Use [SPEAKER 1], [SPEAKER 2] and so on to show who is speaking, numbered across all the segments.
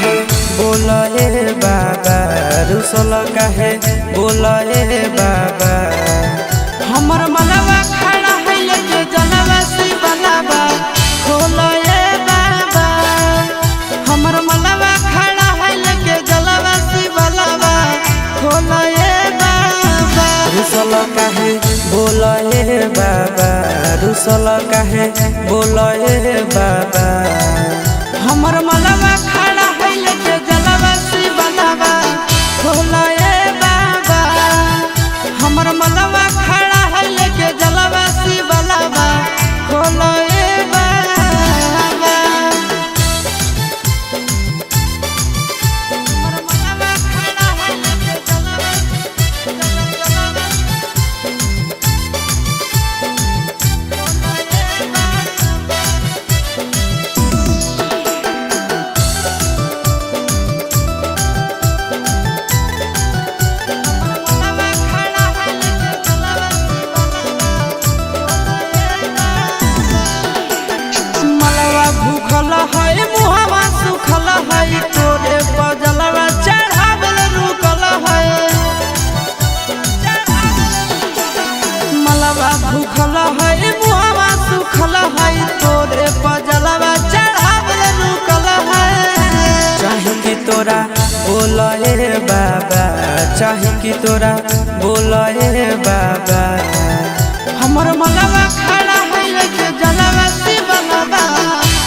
[SPEAKER 1] काहे बोला ए बाबा, रुसल काहे बोला ए बाबा।
[SPEAKER 2] हमर मनवा खड़ा है लेके जनवा से बनवा खोला ए बाबा। हमर मनवा खड़ा है लेके जनवा से बनवा खोला ए बाबा।
[SPEAKER 1] रुसल काहे बोला ए बाबा, रुसल काहे बोला ए बाबा।
[SPEAKER 2] हमर मनवा खड़ा है लेके जनवा से बनवा खोला ए बाबा। हमर मनवा खड़ा है लेके जनवा से बनवा खोला ए बाबा। हमर मनवा खड़ा है लेके जनवा भूखल है मुहवा सुखल है तोरे बजलवा चढ़ावल रुकल है। मलवा भूखल है मुहवा सुखल है तोरे बजलवा चढ़ावल रुकल है।
[SPEAKER 1] चाहे कि तोरा बोला ए बाबा, चाहे कि तोरा बोला ए बाबा।
[SPEAKER 2] हमर मलवा खड़ा है लेके जलवा से बनवा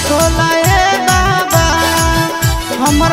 [SPEAKER 2] खोला ए बाबा। हमर